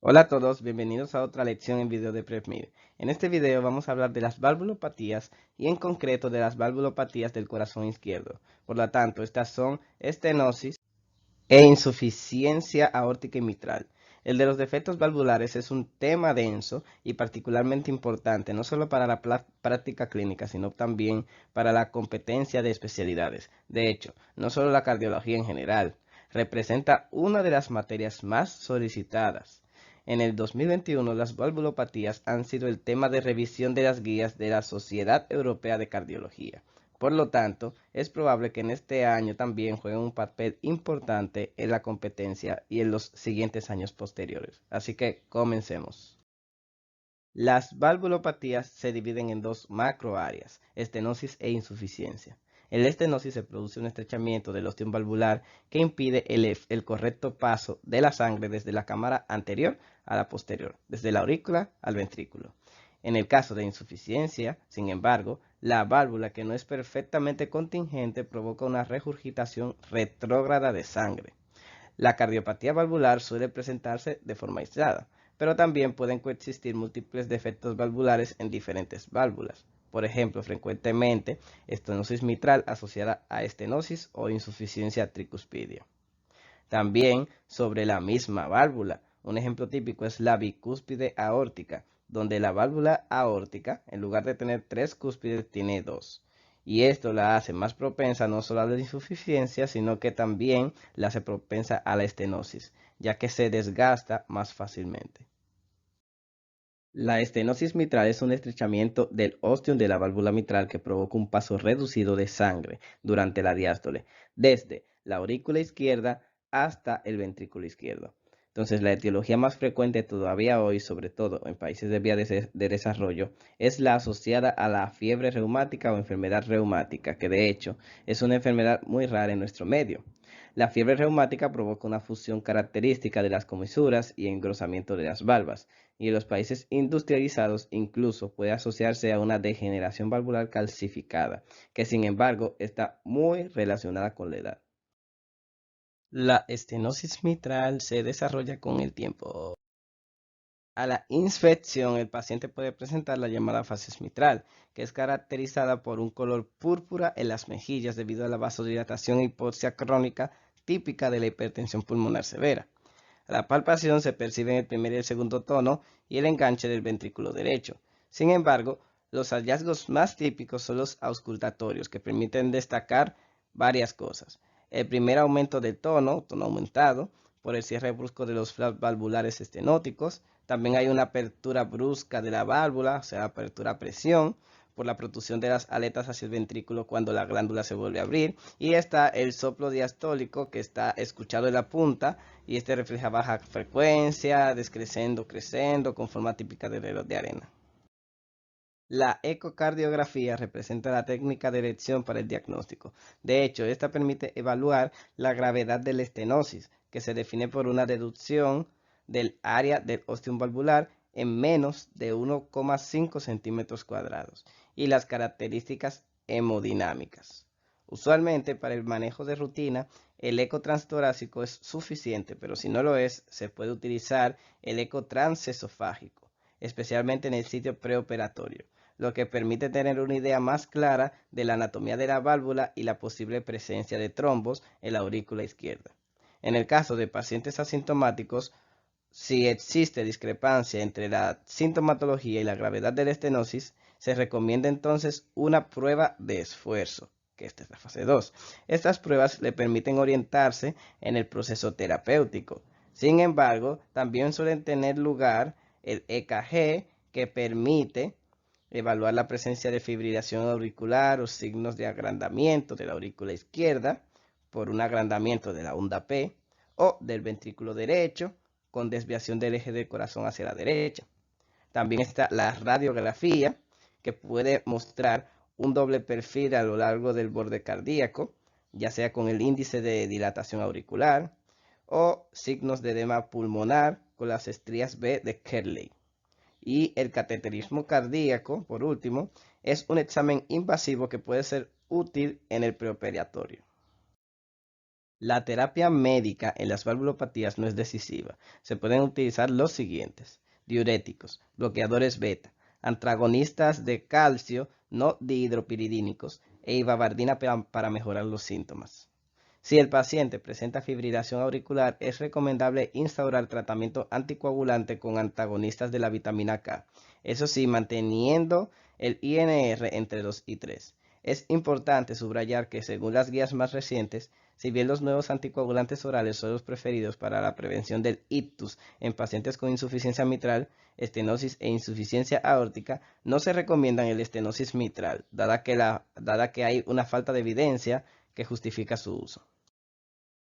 Hola a todos, bienvenidos a otra lección en video de PrepMed. En este video vamos a hablar de las valvulopatías y en concreto de las valvulopatías del corazón izquierdo. Por lo tanto, estas son estenosis e insuficiencia aórtica y mitral. El de los defectos valvulares es un tema denso y particularmente importante, no solo para la práctica clínica, sino también para la competencia de especialidades. De hecho, no solo la cardiología en general, representa una de las materias más solicitadas. En el 2021, las valvulopatías han sido el tema de revisión de las guías de la Sociedad Europea de Cardiología. Por lo tanto, es probable que en este año también jueguen un papel importante en la competencia y en los siguientes años posteriores. Así que comencemos. Las valvulopatías se dividen en dos macroáreas, estenosis e insuficiencia. En la estenosis se produce un estrechamiento del ostium valvular que impide el correcto paso de la sangre desde la cámara anterior a la posterior, desde la aurícula al ventrículo. En el caso de insuficiencia, sin embargo, la válvula que no es perfectamente contingente provoca una regurgitación retrógrada de sangre. La cardiopatía valvular suele presentarse de forma aislada, pero también pueden coexistir múltiples defectos valvulares en diferentes válvulas. Por ejemplo, frecuentemente estenosis mitral asociada a estenosis o insuficiencia tricuspidia. También sobre la misma válvula. Un ejemplo típico es la bicúspide aórtica, donde la válvula aórtica, en lugar de tener tres cúspides, tiene dos. Y esto la hace más propensa no solo a la insuficiencia, sino que también la hace propensa a la estenosis, ya que se desgasta más fácilmente. La estenosis mitral es un estrechamiento del ostium de la válvula mitral que provoca un paso reducido de sangre durante la diástole, desde la aurícula izquierda hasta el ventrículo izquierdo. Entonces, la etiología más frecuente todavía hoy, sobre todo en países de vía de desarrollo, es la asociada a la fiebre reumática o enfermedad reumática, que de hecho es una enfermedad muy rara en nuestro medio. La fiebre reumática provoca una fusión característica de las comisuras y engrosamiento de las valvas, y en los países industrializados incluso puede asociarse a una degeneración valvular calcificada, que sin embargo está muy relacionada con la edad. La estenosis mitral se desarrolla con el tiempo. A la infección, el paciente puede presentar la llamada facies mitral, que es caracterizada por un color púrpura en las mejillas debido a la vasodilatación e hipoxia crónica típica de la hipertensión pulmonar severa. A la palpación se perciben el primer y el segundo tono y el enganche del ventrículo derecho. Sin embargo, los hallazgos más típicos son los auscultatorios, que permiten destacar varias cosas. El primer aumento del tono aumentado, por el cierre brusco de los flaps valvulares estenóticos. También hay una apertura brusca de la válvula, o sea, apertura a presión, por la protrusión de las aletas hacia el ventrículo cuando la glándula se vuelve a abrir. Y está el soplo diastólico, que está escuchado en la punta, y este refleja baja frecuencia, descrescendo, crescendo, con forma típica de reloj de arena. La ecocardiografía representa la técnica de elección para el diagnóstico. De hecho, esta permite evaluar la gravedad de la estenosis, que se define por una reducción del área del ostium valvular en menos de 1,5 centímetros cuadrados y las características hemodinámicas. Usualmente, para el manejo de rutina, el eco transtorácico es suficiente, pero si no lo es, se puede utilizar el eco transesofágico, especialmente en el sitio preoperatorio, lo que permite tener una idea más clara de la anatomía de la válvula y la posible presencia de trombos en la aurícula izquierda. En el caso de pacientes asintomáticos, si existe discrepancia entre la sintomatología y la gravedad de la estenosis, se recomienda entonces una prueba de esfuerzo, que esta es la fase 2. Estas pruebas le permiten orientarse en el proceso terapéutico. Sin embargo, también suelen tener lugar el EKG, que permite evaluar la presencia de fibrilación auricular o signos de agrandamiento de la aurícula izquierda por un agrandamiento de la onda P o del ventrículo derecho con desviación del eje del corazón hacia la derecha. También está la radiografía, que puede mostrar un doble perfil a lo largo del borde cardíaco, ya sea con el índice de dilatación auricular o signos de edema pulmonar con las estrías B de Kerley. Y el cateterismo cardíaco, por último, es un examen invasivo que puede ser útil en el preoperatorio. La terapia médica en las valvulopatías no es decisiva. Se pueden utilizar los siguientes: diuréticos, bloqueadores beta, antagonistas de calcio no dihidropiridínicos e ibabardina para mejorar los síntomas. Si el paciente presenta fibrilación auricular, es recomendable instaurar tratamiento anticoagulante con antagonistas de la vitamina K, eso sí, manteniendo el INR entre 2 y 3. Es importante subrayar que, según las guías más recientes, si bien los nuevos anticoagulantes orales son los preferidos para la prevención del ictus en pacientes con insuficiencia mitral, estenosis e insuficiencia aórtica, no se recomiendan el estenosis mitral, dada que hay una falta de evidencia que justifica su uso.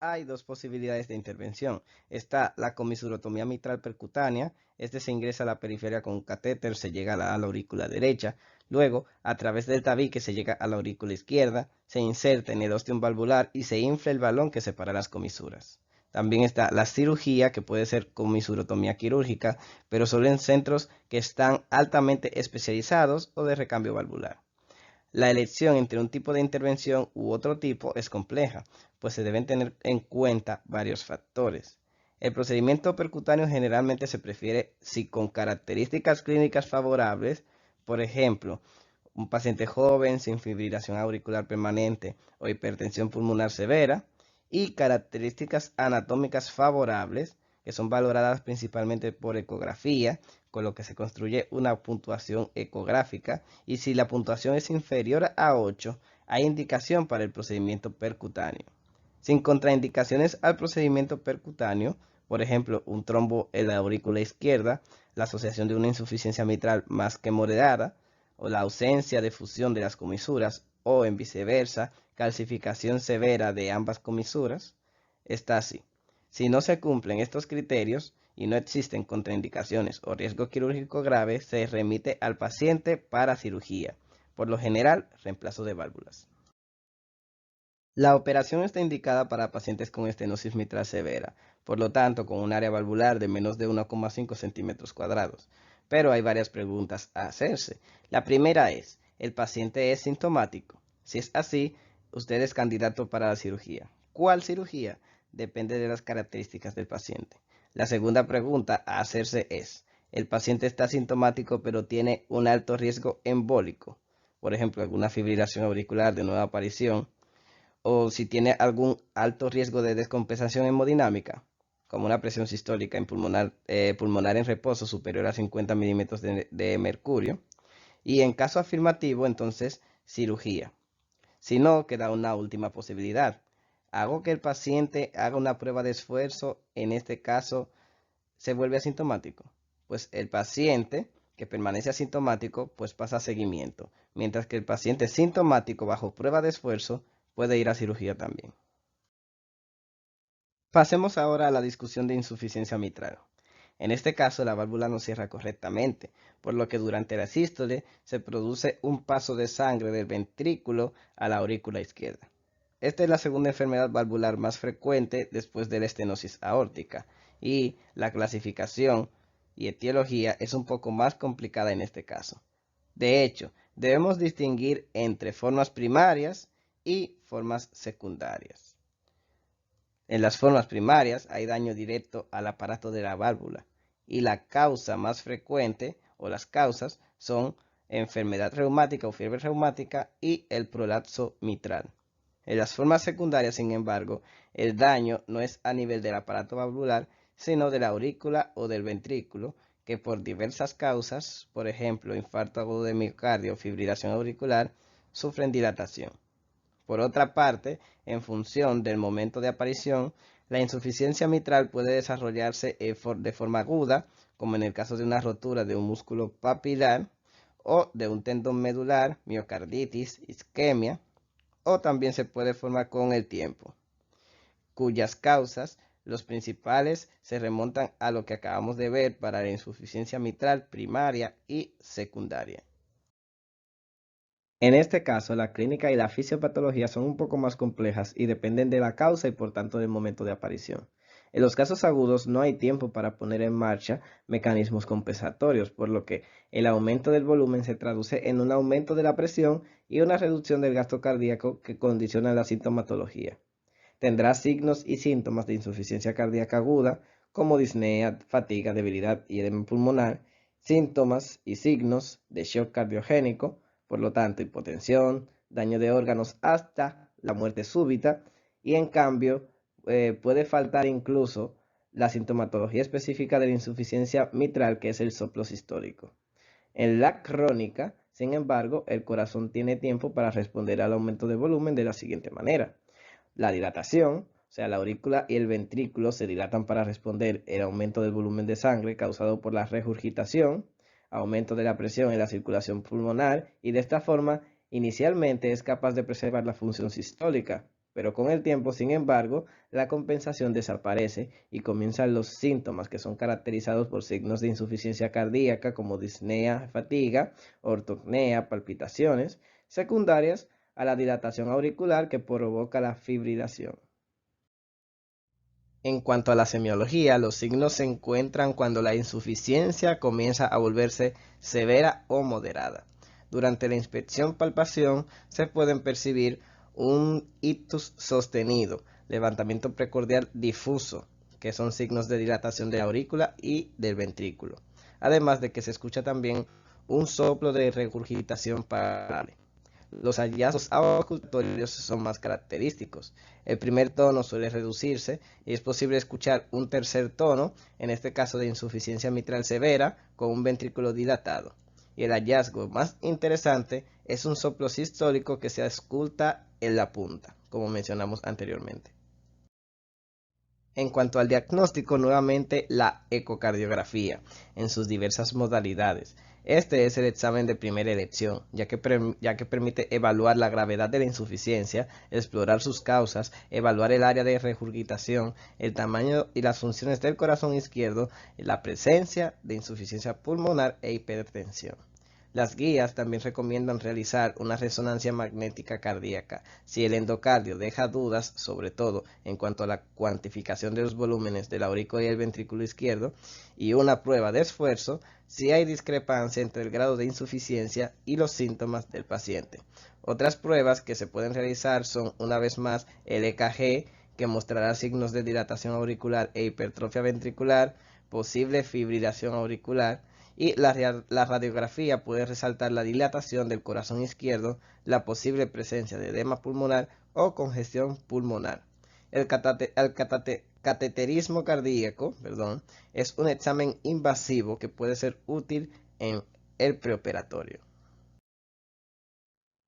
Hay dos posibilidades de intervención. Está la comisurotomía mitral percutánea. Se ingresa a la periferia con un catéter, se llega a la aurícula derecha. Luego, a través del tabique se llega a la aurícula izquierda, se inserta en el ostium valvular y se infla el balón que separa las comisuras. También está la cirugía, que puede ser comisurotomía quirúrgica, pero solo en centros que están altamente especializados o de recambio valvular. La elección entre un tipo de intervención u otro tipo es compleja, pues se deben tener en cuenta varios factores. El procedimiento percutáneo generalmente se prefiere si con características clínicas favorables, por ejemplo, un paciente joven sin fibrilación auricular permanente o hipertensión pulmonar severa, y características anatómicas favorables, que son valoradas principalmente por ecografía, con lo que se construye una puntuación ecográfica, y si la puntuación es inferior a 8, hay indicación para el procedimiento percutáneo. Sin contraindicaciones al procedimiento percutáneo, por ejemplo, un trombo en la aurícula izquierda, la asociación de una insuficiencia mitral más que moderada, o la ausencia de fusión de las comisuras, o en viceversa, calcificación severa de ambas comisuras, está así. Si no se cumplen estos criterios y no existen contraindicaciones o riesgo quirúrgico grave, se remite al paciente para cirugía, por lo general, reemplazo de válvulas. La operación está indicada para pacientes con estenosis mitral severa, por lo tanto con un área valvular de menos de 1,5 centímetros cuadrados. Pero hay varias preguntas a hacerse. La primera es: ¿el paciente es sintomático? Si es así, usted es candidato para la cirugía. ¿Cuál cirugía? Depende de las características del paciente. La segunda pregunta a hacerse es: ¿el paciente está sintomático pero tiene un alto riesgo embólico? Por ejemplo, alguna fibrilación auricular de nueva aparición, o si tiene algún alto riesgo de descompensación hemodinámica, como una presión sistólica en pulmonar en reposo superior a 50 milímetros de mercurio. Y en caso afirmativo, entonces, cirugía. Si no, queda una última posibilidad. Hago que el paciente haga una prueba de esfuerzo. En este caso, se vuelve asintomático. Pues el paciente que permanece asintomático, pues pasa a seguimiento, mientras que el paciente sintomático bajo prueba de esfuerzo puede ir a cirugía también. Pasemos ahora a la discusión de insuficiencia mitral. En este caso, la válvula no cierra correctamente, por lo que durante la sístole se produce un paso de sangre del ventrículo a la aurícula izquierda. Esta es la segunda enfermedad valvular más frecuente después de la estenosis aórtica, y la clasificación y etiología es un poco más complicada en este caso. De hecho, debemos distinguir entre formas primarias y formas secundarias. En las formas primarias hay daño directo al aparato de la válvula, y la causa más frecuente o las causas son enfermedad reumática o fiebre reumática y el prolapso mitral. En las formas secundarias, sin embargo, el daño no es a nivel del aparato valvular, sino de la aurícula o del ventrículo, que por diversas causas, por ejemplo, infarto agudo de miocardio o fibrilación auricular, sufren dilatación. Por otra parte, en función del momento de aparición, la insuficiencia mitral puede desarrollarse de forma aguda, como en el caso de una rotura de un músculo papilar o de un tendón medular, miocarditis, isquemia, o también se puede formar con el tiempo, cuyas causas, los principales, se remontan a lo que acabamos de ver para la insuficiencia mitral primaria y secundaria. En este caso, la clínica y la fisiopatología son un poco más complejas y dependen de la causa y por tanto del momento de aparición. En los casos agudos no hay tiempo para poner en marcha mecanismos compensatorios, por lo que el aumento del volumen se traduce en un aumento de la presión y una reducción del gasto cardíaco que condiciona la sintomatología. Tendrá signos y síntomas de insuficiencia cardíaca aguda, como disnea, fatiga, debilidad y edema pulmonar, síntomas y signos de shock cardiogénico, por lo tanto, hipotensión, daño de órganos hasta la muerte súbita, y en cambio, puede faltar incluso la sintomatología específica de la insuficiencia mitral, que es el soplo sistólico. En la crónica, sin embargo, el corazón tiene tiempo para responder al aumento de volumen de la siguiente manera. La dilatación, o sea, la aurícula y el ventrículo se dilatan para responder el aumento del volumen de sangre causado por la regurgitación, aumento de la presión en la circulación pulmonar, y de esta forma inicialmente es capaz de preservar la función sistólica, pero con el tiempo, sin embargo, la compensación desaparece y comienzan los síntomas, que son caracterizados por signos de insuficiencia cardíaca como disnea, fatiga, ortopnea, palpitaciones, secundarias a la dilatación auricular que provoca la fibrilación. En cuanto a la semiología, los signos se encuentran cuando la insuficiencia comienza a volverse severa o moderada. Durante la inspección-palpación se pueden percibir un ictus sostenido, levantamiento precordial difuso, que son signos de dilatación de la aurícula y del ventrículo, además de que se escucha también un soplo de regurgitación parable. Los hallazgos auscultatorios son más característicos. El primer tono suele reducirse y es posible escuchar un tercer tono, en este caso de insuficiencia mitral severa, con un ventrículo dilatado. Y el hallazgo más interesante es un soplo sistólico que se ausculta en la punta, como mencionamos anteriormente. En cuanto al diagnóstico, nuevamente la ecocardiografía en sus diversas modalidades. Este es el examen de primera elección, ya que permite evaluar la gravedad de la insuficiencia, explorar sus causas, evaluar el área de regurgitación, el tamaño y las funciones del corazón izquierdo, la presencia de insuficiencia pulmonar e hipertensión. Las guías también recomiendan realizar una resonancia magnética cardíaca si el endocardio deja dudas, sobre todo en cuanto a la cuantificación de los volúmenes de la aurícula y el ventrículo izquierdo, y una prueba de esfuerzo si hay discrepancia entre el grado de insuficiencia y los síntomas del paciente. Otras pruebas que se pueden realizar son, una vez más, el EKG, que mostrará signos de dilatación auricular e hipertrofia ventricular, posible fibrilación auricular, y la radiografía puede resaltar la dilatación del corazón izquierdo, la posible presencia de edema pulmonar o congestión pulmonar. El cateterismo cardíaco, es un examen invasivo que puede ser útil en el preoperatorio.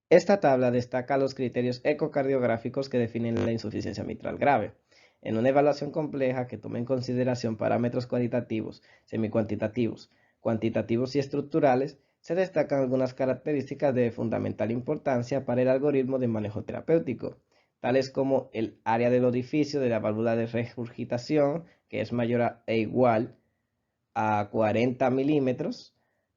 Esta tabla destaca los criterios ecocardiográficos que definen la insuficiencia mitral grave. En una evaluación compleja que toma en consideración parámetros cualitativos, semicuantitativos, cuantitativos y estructurales, se destacan algunas características de fundamental importancia para el algoritmo de manejo terapéutico, tales como el área del orificio de la válvula de regurgitación, que es mayor e igual a 40 milímetros.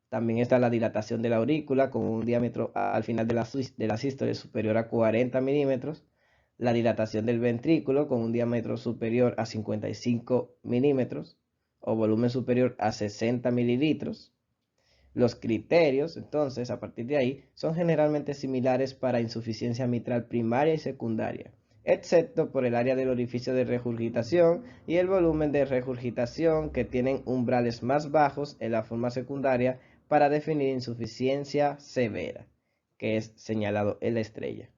También está la dilatación de la aurícula con un diámetro al final de la sístole superior a 40 milímetros. La dilatación del ventrículo con un diámetro superior a 55 milímetros o volumen superior a 60 mililitros. Los criterios, entonces, a partir de ahí, son generalmente similares para insuficiencia mitral primaria y secundaria, excepto por el área del orificio de regurgitación y el volumen de regurgitación, que tienen umbrales más bajos en la forma secundaria para definir insuficiencia severa, que es señalado en la estrella.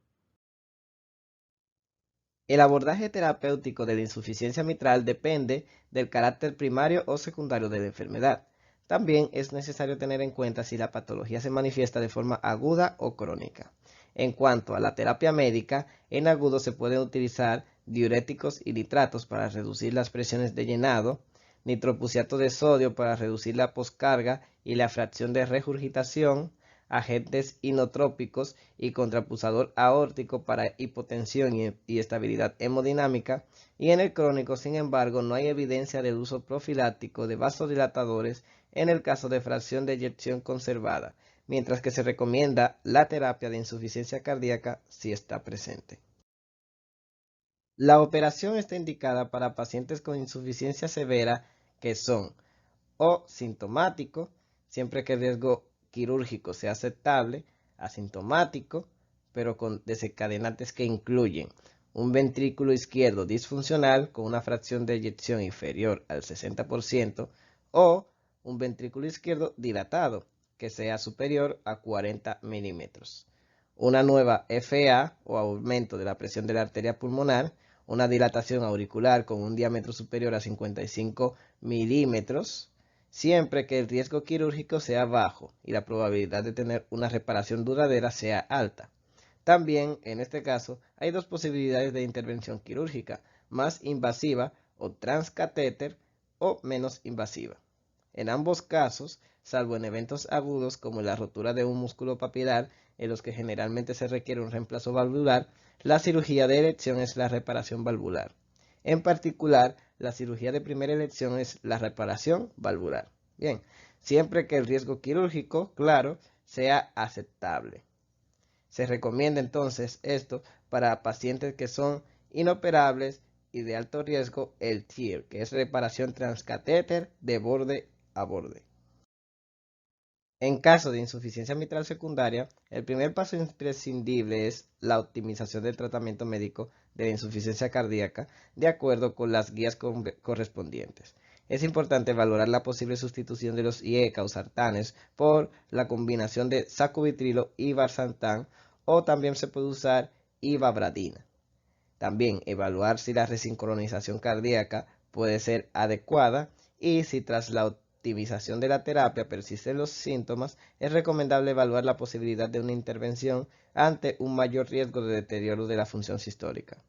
El abordaje terapéutico de la insuficiencia mitral depende del carácter primario o secundario de la enfermedad. También es necesario tener en cuenta si la patología se manifiesta de forma aguda o crónica. En cuanto a la terapia médica, en agudo se pueden utilizar diuréticos y nitratos para reducir las presiones de llenado, nitropusiato de sodio para reducir la poscarga y la fracción de regurgitación, agentes inotrópicos y contrapulsador aórtico para hipotensión y estabilidad hemodinámica, y en el crónico, sin embargo, no hay evidencia del uso profiláctico de vasodilatadores en el caso de fracción de eyección conservada, mientras que se recomienda la terapia de insuficiencia cardíaca si está presente. La operación está indicada para pacientes con insuficiencia severa que son o sintomático, siempre que el riesgo quirúrgico sea aceptable, asintomático, pero con desencadenantes que incluyen un ventrículo izquierdo disfuncional con una fracción de eyección inferior al 60% o un ventrículo izquierdo dilatado que sea superior a 40 milímetros. Una nueva FA o aumento de la presión de la arteria pulmonar, una dilatación auricular con un diámetro superior a 55 milímetros, siempre que el riesgo quirúrgico sea bajo y la probabilidad de tener una reparación duradera sea alta. También, en este caso, hay dos posibilidades de intervención quirúrgica, más invasiva o transcatéter o menos invasiva. En ambos casos, salvo en eventos agudos como la rotura de un músculo papilar, en los que generalmente se requiere un reemplazo valvular, la cirugía de elección es la reparación valvular. En particular, la cirugía de primera elección es la reparación valvular. Bien, siempre que el riesgo quirúrgico, claro, sea aceptable. Se recomienda entonces esto para pacientes que son inoperables y de alto riesgo, el TEER, que es reparación transcatéter de borde a borde. En caso de insuficiencia mitral secundaria, el primer paso imprescindible es la optimización del tratamiento médico de la insuficiencia cardíaca de acuerdo con las guías correspondientes. Es importante valorar la posible sustitución de los IE causartanes por la combinación de sacubitrilo y valsartán, o también se puede usar ivabradina. También evaluar si la resincronización cardíaca puede ser adecuada y si tras la optimización de la terapia persisten los síntomas, es recomendable evaluar la posibilidad de una intervención ante un mayor riesgo de deterioro de la función sistólica.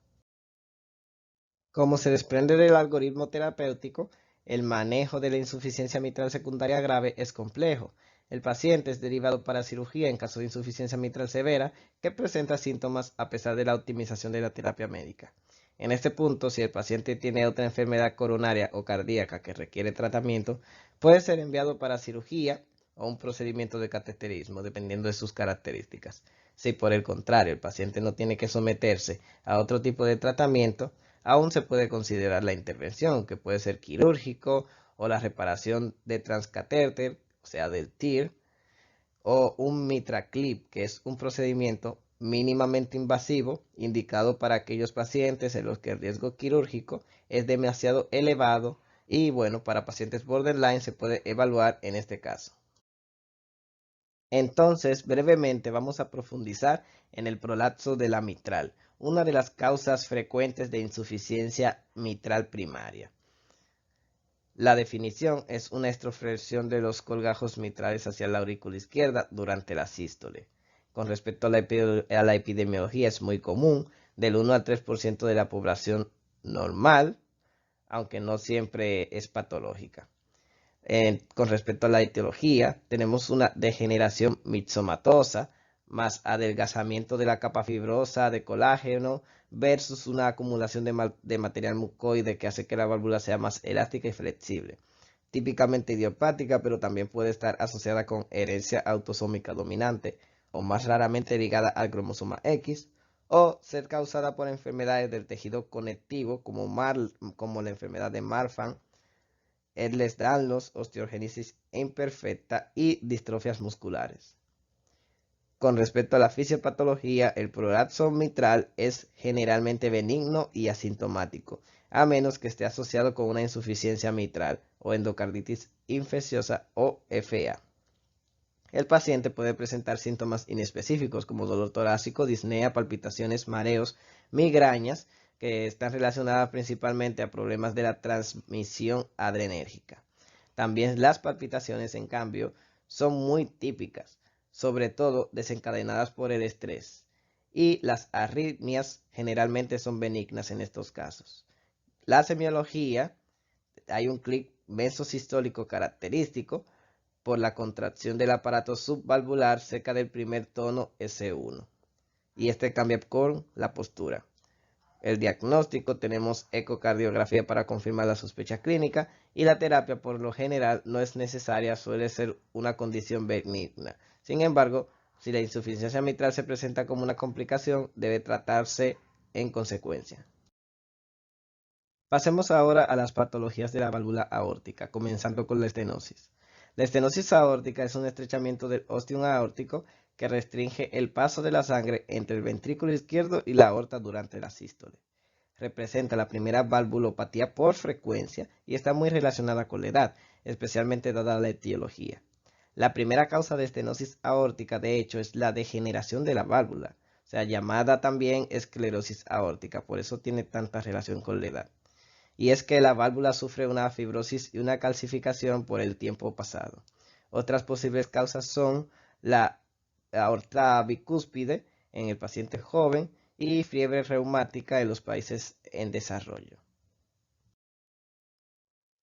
Como se desprende del algoritmo terapéutico, el manejo de la insuficiencia mitral secundaria grave es complejo. El paciente es derivado para cirugía en caso de insuficiencia mitral severa que presenta síntomas a pesar de la optimización de la terapia médica. En este punto, si el paciente tiene otra enfermedad coronaria o cardíaca que requiere tratamiento, puede ser enviado para cirugía o un procedimiento de cateterismo, dependiendo de sus características. Si por el contrario el paciente no tiene que someterse a otro tipo de tratamiento, aún se puede considerar la intervención, que puede ser quirúrgico o la reparación de transcatéter, o sea, del TEER, o un MitraClip, que es un procedimiento mínimamente invasivo indicado para aquellos pacientes en los que el riesgo quirúrgico es demasiado elevado y bueno, para pacientes borderline se puede evaluar en este caso. Entonces, brevemente vamos a profundizar en el prolapso de la mitral, una de las causas frecuentes de insuficiencia mitral primaria. La definición es una extroflexión de los colgajos mitrales hacia la aurícula izquierda durante la sístole. Con respecto a la epidemiología, es muy común, del 1 al 3% de la población normal, aunque no siempre es patológica. Con respecto a la etiología, tenemos una degeneración mixomatosa más adelgazamiento de la capa fibrosa de colágeno versus una acumulación de material mucoide que hace que la válvula sea más elástica y flexible. Típicamente idiopática, pero también puede estar asociada con herencia autosómica dominante o más raramente ligada al cromosoma X, o ser causada por enfermedades del tejido conectivo como la enfermedad de Marfan, Ehlers-Danlos, osteogénesis imperfecta y distrofias musculares. Con respecto a la fisiopatología, el prolapso mitral es generalmente benigno y asintomático, a menos que esté asociado con una insuficiencia mitral o endocarditis infecciosa o FA. El paciente puede presentar síntomas inespecíficos como dolor torácico, disnea, palpitaciones, mareos, migrañas, que están relacionadas principalmente a problemas de la transmisión adrenérgica. También las palpitaciones, en cambio, son muy típicas, sobre todo desencadenadas por el estrés. Y las arritmias generalmente son benignas en estos casos. La semiología, hay un clic mesosistólico característico por la contracción del aparato subvalvular cerca del primer tono S1. Y este cambia con la postura. El diagnóstico, tenemos ecocardiografía para confirmar la sospecha clínica y la terapia por lo general no es necesaria, suele ser una condición benigna. Sin embargo, si la insuficiencia mitral se presenta como una complicación, debe tratarse en consecuencia. Pasemos ahora a las patologías de la válvula aórtica, comenzando con la estenosis. La estenosis aórtica es un estrechamiento del ostium aórtico que restringe el paso de la sangre entre el ventrículo izquierdo y la aorta durante la sístole. Representa la primera valvulopatía por frecuencia y está muy relacionada con la edad, especialmente dada la etiología. La primera causa de estenosis aórtica, de hecho, es la degeneración de la válvula, o sea, llamada también esclerosis aórtica, por eso tiene tanta relación con la edad. Y es que la válvula sufre una fibrosis y una calcificación por el tiempo pasado. Otras posibles causas son la aorta bicúspide en el paciente joven y fiebre reumática en los países en desarrollo.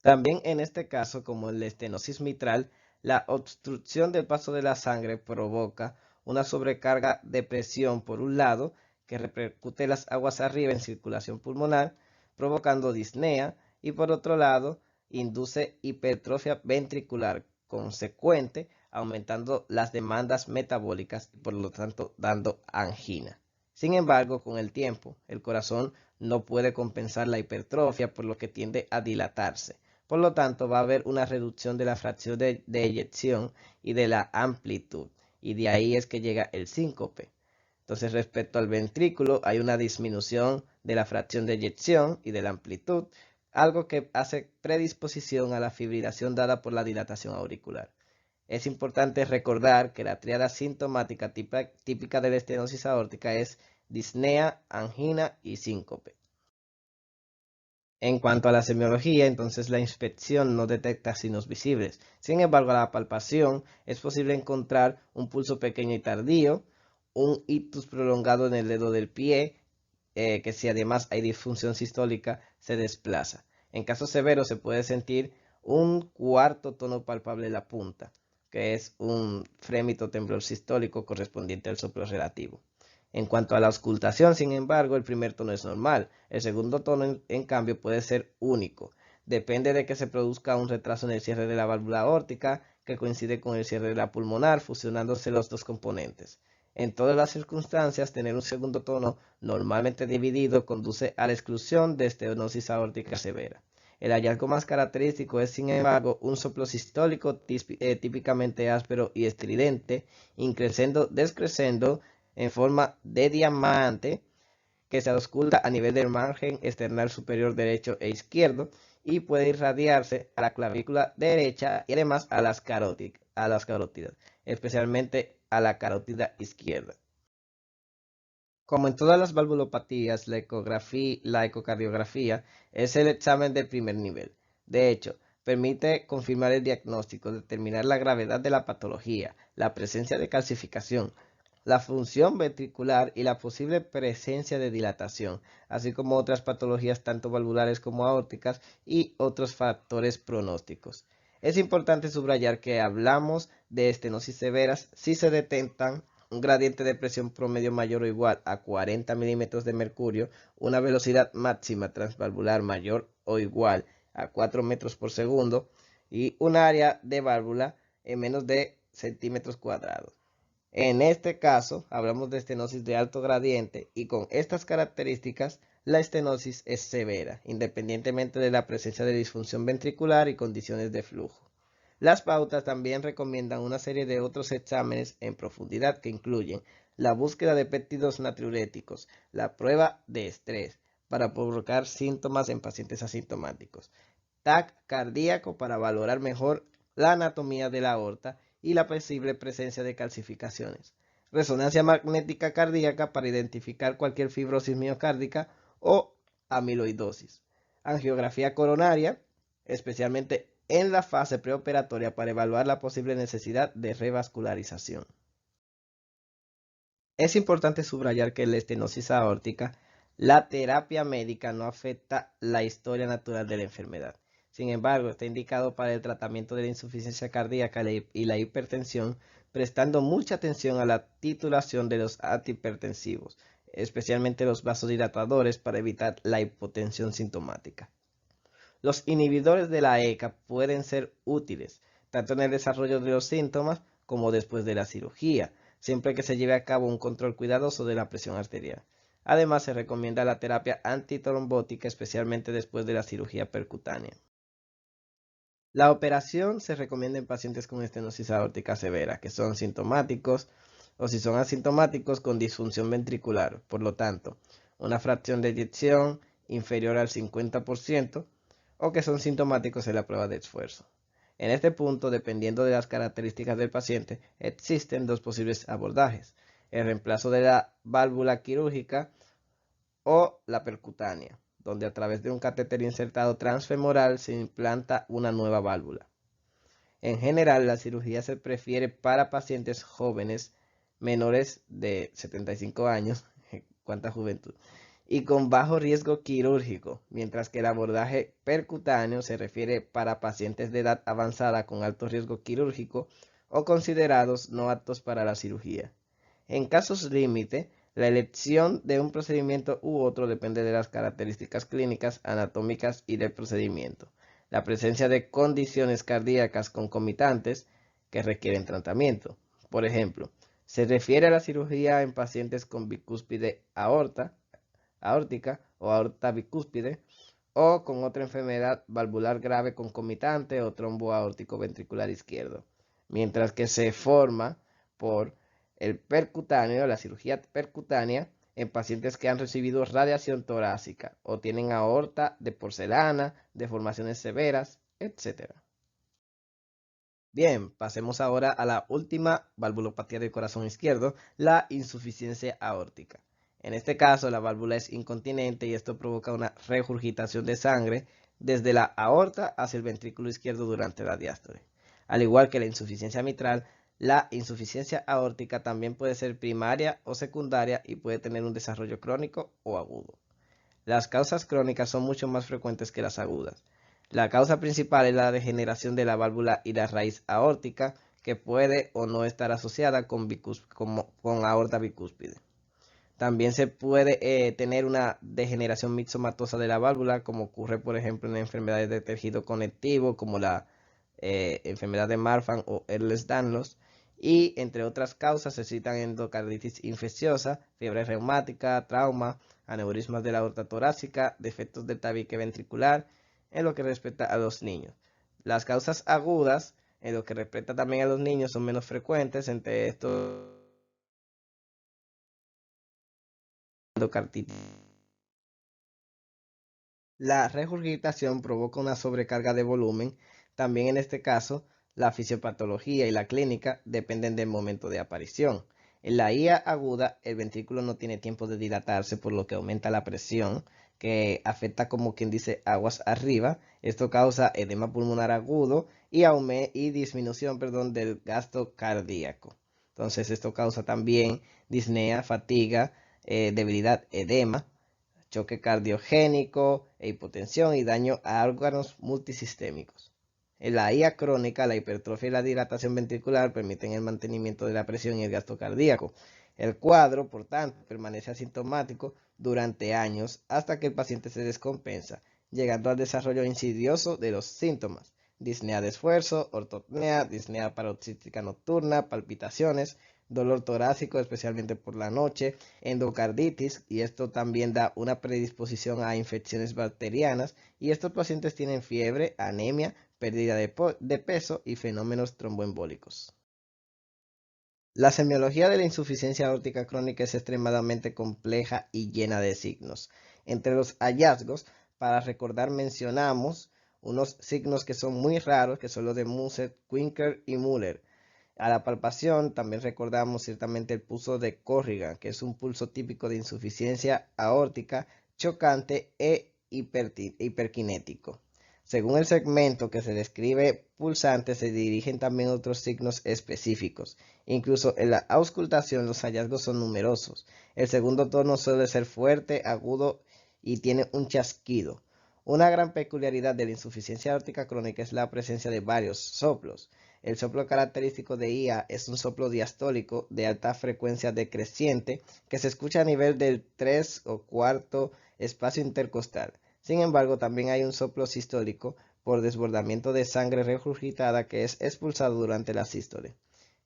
También en este caso, como en la estenosis mitral, la obstrucción del paso de la sangre provoca una sobrecarga de presión por un lado que repercute las aguas arriba en circulación pulmonar, provocando disnea, y por otro lado induce hipertrofia ventricular consecuente, aumentando las demandas metabólicas y por lo tanto dando angina. Sin embargo, con el tiempo, el corazón no puede compensar la hipertrofia, por lo que tiende a dilatarse. Por lo tanto, va a haber una reducción de la fracción de eyección y de la amplitud, y de ahí es que llega el síncope. Entonces, respecto al ventrículo, hay una disminución de la fracción de eyección y de la amplitud, algo que hace predisposición a la fibrilación dada por la dilatación auricular. Es importante recordar que la tríada sintomática típica de la estenosis aórtica es disnea, angina y síncope. En cuanto a la semiología, entonces la inspección no detecta signos visibles. Sin embargo, a la palpación es posible encontrar un pulso pequeño y tardío, un ictus prolongado en el dedo del pie, que si además hay disfunción sistólica, se desplaza. En casos severos se puede sentir un cuarto tono palpable en la punta, que es un frémito temblor sistólico correspondiente al soplo relativo. En cuanto a la auscultación, sin embargo, el primer tono es normal. El segundo tono, en cambio, puede ser único. Depende de que se produzca un retraso en el cierre de la válvula aórtica, que coincide con el cierre de la pulmonar, fusionándose los dos componentes. En todas las circunstancias, tener un segundo tono normalmente dividido conduce a la exclusión de estenosis aórtica severa. El hallazgo más característico es, sin embargo, un soplo sistólico típicamente áspero y estridente, increscendo, descrescendo, en forma de diamante, que se ausculta a nivel del margen external superior derecho e izquierdo y puede irradiarse a la clavícula derecha y además a las carótidas, especialmente a la carótida izquierda. Como en todas las valvulopatías, la ecocardiografía es el examen de primer nivel. De hecho, permite confirmar el diagnóstico, determinar la gravedad de la patología, la presencia de calcificación, la función ventricular y la posible presencia de dilatación, así como otras patologías tanto valvulares como aórticas y otros factores pronósticos. Es importante subrayar que hablamos de estenosis severas si se detectan un gradiente de presión promedio mayor o igual a 40 milímetros de mercurio, una velocidad máxima transvalvular mayor o igual a 4 metros por segundo y un área de válvula en menos de centímetros cuadrados. En este caso, hablamos de estenosis de alto gradiente y con estas características, la estenosis es severa, independientemente de la presencia de disfunción ventricular y condiciones de flujo. Las pautas también recomiendan una serie de otros exámenes en profundidad que incluyen la búsqueda de péptidos natriuréticos, la prueba de estrés para provocar síntomas en pacientes asintomáticos, TAC cardíaco para valorar mejor la anatomía de la aorta y la posible presencia de calcificaciones, resonancia magnética cardíaca para identificar cualquier fibrosis miocárdica o amiloidosis, angiografía coronaria, especialmente en la fase preoperatoria para evaluar la posible necesidad de revascularización. Es importante subrayar que en la estenosis aórtica, la terapia médica no afecta la historia natural de la enfermedad. Sin embargo, está indicado para el tratamiento de la insuficiencia cardíaca y la hipertensión, prestando mucha atención a la titulación de los antihipertensivos, especialmente los vasodilatadores para evitar la hipotensión sintomática. Los inhibidores de la ECA pueden ser útiles, tanto en el desarrollo de los síntomas como después de la cirugía, siempre que se lleve a cabo un control cuidadoso de la presión arterial. Además, se recomienda la terapia antitrombótica, especialmente después de la cirugía percutánea. La operación se recomienda en pacientes con estenosis aórtica severa, que son sintomáticos, o si son asintomáticos con disfunción ventricular. Por lo tanto, una fracción de eyección inferior al 50% o que son sintomáticos en la prueba de esfuerzo. En este punto, dependiendo de las características del paciente, existen dos posibles abordajes: el reemplazo de la válvula quirúrgica o la percutánea, donde a través de un catéter insertado transfemoral se implanta una nueva válvula. En general, la cirugía se prefiere para pacientes jóvenes menores de 75 años, cuánta juventud, y con bajo riesgo quirúrgico, mientras que el abordaje percutáneo se refiere para pacientes de edad avanzada con alto riesgo quirúrgico o considerados no aptos para la cirugía. En casos límite, la elección de un procedimiento u otro depende de las características clínicas, anatómicas y del procedimiento. La presencia de condiciones cardíacas concomitantes que requieren tratamiento. Por ejemplo, se refiere a la cirugía en pacientes con bicúspide aórtica o aorta bicúspide o con otra enfermedad valvular grave concomitante o trombo aórtico ventricular izquierdo, mientras que se forma por el percutáneo, la cirugía percutánea en pacientes que han recibido radiación torácica o tienen aorta de porcelana, deformaciones severas, etc. Bien, pasemos ahora a la última valvulopatía del corazón izquierdo, la insuficiencia aórtica. En este caso, la válvula es incontinente y esto provoca una regurgitación de sangre desde la aorta hacia el ventrículo izquierdo durante la diástole. Al igual que la insuficiencia mitral, la insuficiencia aórtica también puede ser primaria o secundaria y puede tener un desarrollo crónico o agudo. Las causas crónicas son mucho más frecuentes que las agudas. La causa principal es la degeneración de la válvula y la raíz aórtica, que puede o no estar asociada con aorta bicúspide. También se puede tener una degeneración mixomatosa de la válvula, como ocurre por ejemplo en enfermedades de tejido conectivo, como la enfermedad de Marfan o Ehlers-Danlos, y entre otras causas se citan endocarditis infecciosa, fiebre reumática, trauma, aneurismas de la aorta torácica, defectos del tabique ventricular, en lo que respecta a los niños. Las causas agudas, en lo que respecta también a los niños, son menos frecuentes, entre estos endocarditis. La regurgitación provoca una sobrecarga de volumen. También en este caso, la fisiopatología y la clínica dependen del momento de aparición. En la IA aguda, el ventrículo no tiene tiempo de dilatarse, por lo que aumenta la presión, que afecta, como quien dice, aguas arriba. Esto causa edema pulmonar agudo y disminución, del gasto cardíaco. Entonces, esto causa también disnea, fatiga, debilidad, edema, choque cardiogénico e hipotensión y daño a órganos multisistémicos. En la IA crónica, la hipertrofia y la dilatación ventricular permiten el mantenimiento de la presión y el gasto cardíaco. El cuadro, por tanto, permanece asintomático durante años hasta que el paciente se descompensa, llegando al desarrollo insidioso de los síntomas: disnea de esfuerzo, ortopnea, disnea paroxística nocturna, palpitaciones, dolor torácico, especialmente por la noche, endocarditis, y esto también da una predisposición a infecciones bacterianas, y estos pacientes tienen fiebre, anemia, pérdida de peso y fenómenos tromboembólicos. La semiología de la insuficiencia aórtica crónica es extremadamente compleja y llena de signos. Entre los hallazgos, para recordar, mencionamos unos signos que son muy raros, que son los de Muset, Quinker y Müller. A la palpación también recordamos ciertamente el pulso de Corrigan, que es un pulso típico de insuficiencia aórtica, chocante e hiperkinético. Según el segmento que se describe pulsante, se dirigen también otros signos específicos. Incluso en la auscultación los hallazgos son numerosos. El segundo tono suele ser fuerte, agudo y tiene un chasquido. Una gran peculiaridad de la insuficiencia aórtica crónica es la presencia de varios soplos. El soplo característico de IA es un soplo diastólico de alta frecuencia decreciente que se escucha a nivel del 3 o cuarto espacio intercostal. Sin embargo, también hay un soplo sistólico por desbordamiento de sangre regurgitada que es expulsado durante la sístole.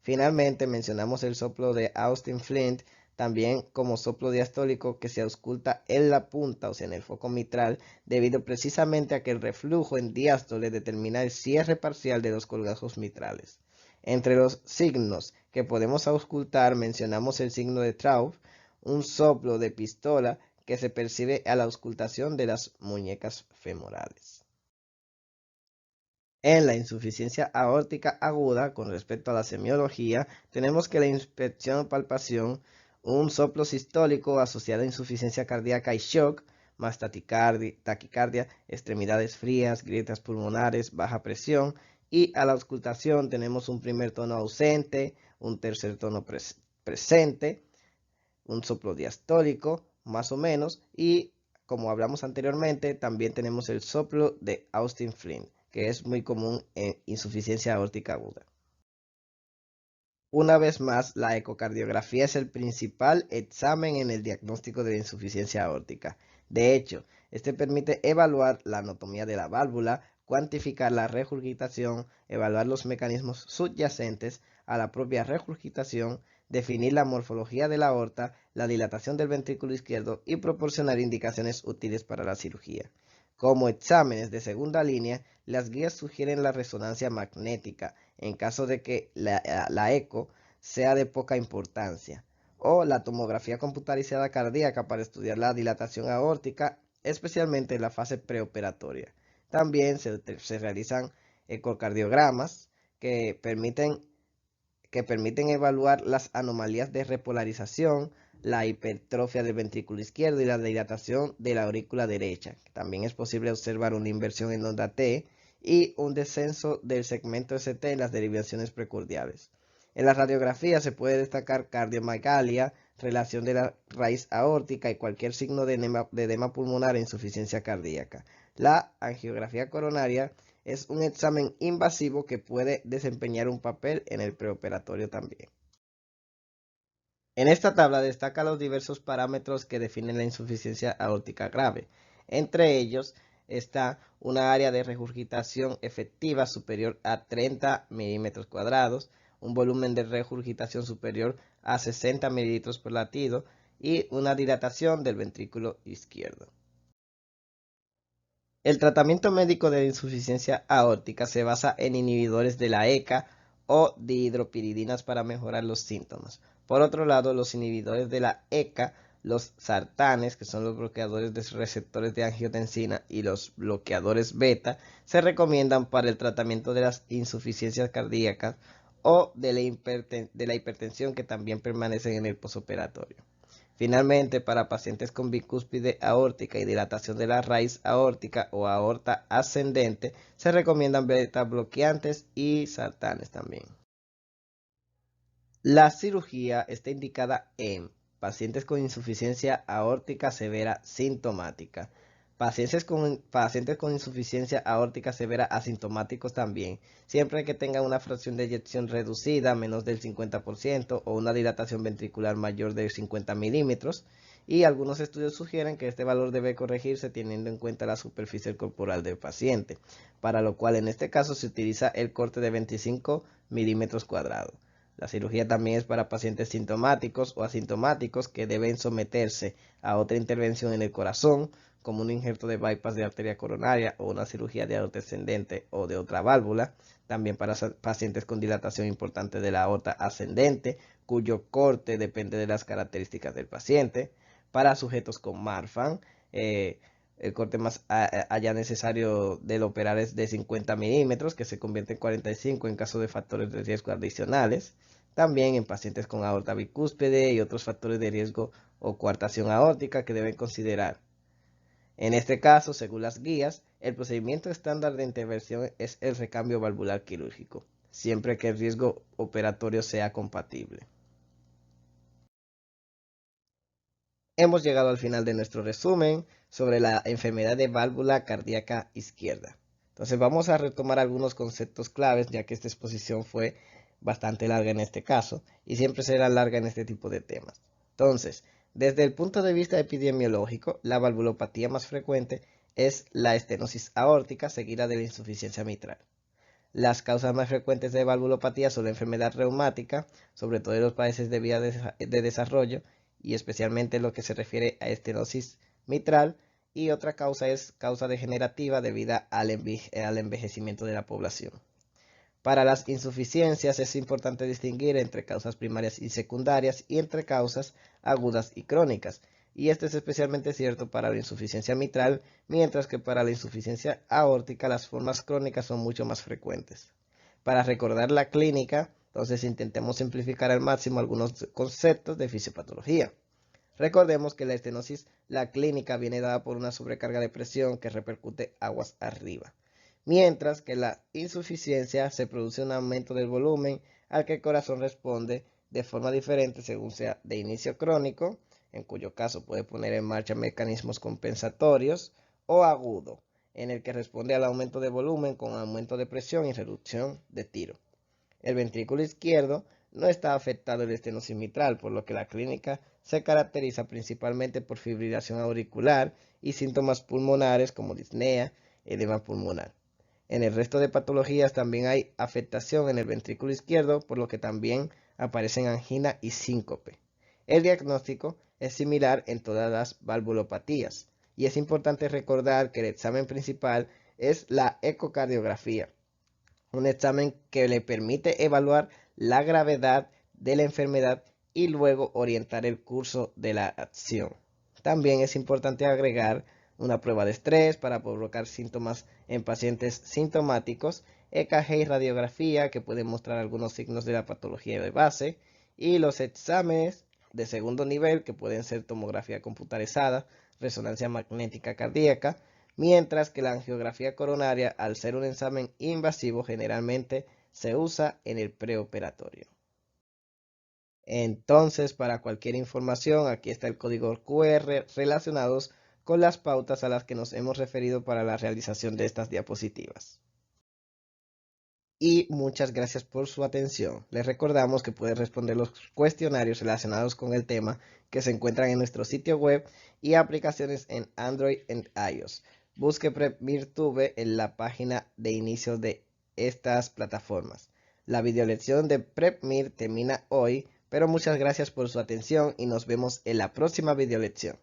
Finalmente, mencionamos el soplo de Austin Flint, también como soplo diastólico, que se ausculta en la punta, o sea, en el foco mitral, debido precisamente a que el reflujo en diástole determina el cierre parcial de los colgajos mitrales. Entre los signos que podemos auscultar mencionamos el signo de Traub, un soplo de pistola que se percibe a la auscultación de las muñecas femorales. En la insuficiencia aórtica aguda, con respecto a la semiología, tenemos que la inspección o palpación, un soplo sistólico asociado a insuficiencia cardíaca y shock, más taquicardia, extremidades frías, grietas pulmonares, baja presión, y a la auscultación tenemos un primer tono ausente, un tercer tono presente, un soplo diastólico, más o menos, y como hablamos anteriormente, también tenemos el soplo de Austin Flint, que es muy común en insuficiencia aórtica aguda. Una vez más, la ecocardiografía es el principal examen en el diagnóstico de la insuficiencia aórtica. De hecho, este permite evaluar la anatomía de la válvula, cuantificar la regurgitación, evaluar los mecanismos subyacentes a la propia regurgitación, definir la morfología de la aorta, la dilatación del ventrículo izquierdo y proporcionar indicaciones útiles para la cirugía. Como exámenes de segunda línea, las guías sugieren la resonancia magnética en caso de que la eco sea de poca importancia, o la tomografía computarizada cardíaca para estudiar la dilatación aórtica, especialmente en la fase preoperatoria. También se realizan ecocardiogramas que permiten evaluar las anomalías de repolarización, la hipertrofia del ventrículo izquierdo y la dilatación de la aurícula derecha. También es posible observar una inversión en onda T y un descenso del segmento ST en las derivaciones precordiales. En la radiografía se puede destacar cardiomegalia, relación de la raíz aórtica y cualquier signo de edema pulmonar e insuficiencia cardíaca. La angiografía coronaria es un examen invasivo que puede desempeñar un papel en el preoperatorio también. En esta tabla destaca los diversos parámetros que definen la insuficiencia aórtica grave. Entre ellos está una área de regurgitación efectiva superior a 30 milímetros cuadrados, un volumen de regurgitación superior a 60 mililitros por latido y una dilatación del ventrículo izquierdo. El tratamiento médico de la insuficiencia aórtica se basa en inhibidores de la ECA o dihidropiridinas para mejorar los síntomas. Por otro lado, los inhibidores de la ECA, los sartanes, que son los bloqueadores de receptores de angiotensina, y los bloqueadores beta, se recomiendan para el tratamiento de las insuficiencias cardíacas o de la hipertensión que también permanecen en el posoperatorio. Finalmente, para pacientes con bicúspide aórtica y dilatación de la raíz aórtica o aorta ascendente, se recomiendan beta bloqueantes y sartanes también. La cirugía está indicada en pacientes con insuficiencia aórtica severa sintomática, pacientes con insuficiencia aórtica severa asintomáticos también, siempre que tengan una fracción de eyección reducida, menos del 50%, o una dilatación ventricular mayor de 50 milímetros, y algunos estudios sugieren que este valor debe corregirse teniendo en cuenta la superficie corporal del paciente, para lo cual en este caso se utiliza el corte de 25 milímetros cuadrados. La cirugía también es para pacientes sintomáticos o asintomáticos que deben someterse a otra intervención en el corazón, como un injerto de bypass de arteria coronaria o una cirugía de aorta ascendente o de otra válvula. También para pacientes con dilatación importante de la aorta ascendente, cuyo corte depende de las características del paciente. Para sujetos con Marfan, el corte más allá necesario del operar es de 50 milímetros, que se convierte en 45 en caso de factores de riesgo adicionales. También en pacientes con aorta bicúspide y otros factores de riesgo o coartación aórtica que deben considerar. En este caso, según las guías, el procedimiento estándar de intervención es el recambio valvular quirúrgico, siempre que el riesgo operatorio sea compatible. Hemos llegado al final de nuestro resumen sobre la enfermedad de válvula cardíaca izquierda. Entonces vamos a retomar algunos conceptos claves, ya que esta exposición fue bastante larga en este caso y siempre será larga en este tipo de temas. Entonces, desde el punto de vista epidemiológico, la valvulopatía más frecuente es la estenosis aórtica seguida de la insuficiencia mitral. Las causas más frecuentes de valvulopatía son la enfermedad reumática, sobre todo en los países de vía de desarrollo y especialmente en lo que se refiere a estenosis mitral, y otra causa es causa degenerativa debido al envejecimiento de la población. Para las insuficiencias es importante distinguir entre causas primarias y secundarias y entre causas agudas y crónicas. Y esto es especialmente cierto para la insuficiencia mitral, mientras que para la insuficiencia aórtica las formas crónicas son mucho más frecuentes. Para recordar la clínica, entonces intentemos simplificar al máximo algunos conceptos de fisiopatología. Recordemos que la estenosis, la clínica, viene dada por una sobrecarga de presión que repercute aguas arriba, mientras que la insuficiencia se produce un aumento del volumen al que el corazón responde de forma diferente según sea de inicio crónico, en cuyo caso puede poner en marcha mecanismos compensatorios, o agudo, en el que responde al aumento de volumen con aumento de presión y reducción de tiro. El ventrículo izquierdo no está afectado en la estenosis mitral, por lo que la clínica se caracteriza principalmente por fibrilación auricular y síntomas pulmonares como disnea, edema pulmonar. En el resto de patologías también hay afectación en el ventrículo izquierdo, por lo que también aparecen angina y síncope. El diagnóstico es similar en todas las valvulopatías, y es importante recordar que el examen principal es la ecocardiografía, un examen que le permite evaluar la gravedad de la enfermedad y luego orientar el curso de la acción. También es importante agregar una prueba de estrés para provocar síntomas en pacientes sintomáticos, EKG y radiografía que pueden mostrar algunos signos de la patología de base, y los exámenes de segundo nivel que pueden ser tomografía computarizada, resonancia magnética cardíaca, mientras que la angiografía coronaria, al ser un examen invasivo, generalmente se usa en el preoperatorio. Entonces, para cualquier información, aquí está el código QR relacionados con las pautas a las que nos hemos referido para la realización de estas diapositivas. Y muchas gracias por su atención. Les recordamos que pueden responder los cuestionarios relacionados con el tema que se encuentran en nuestro sitio web y aplicaciones en Android y iOS. Busque PrepMirTube en la página de inicio de estas plataformas. La videolección de PrepMir termina hoy, pero muchas gracias por su atención y nos vemos en la próxima videolección.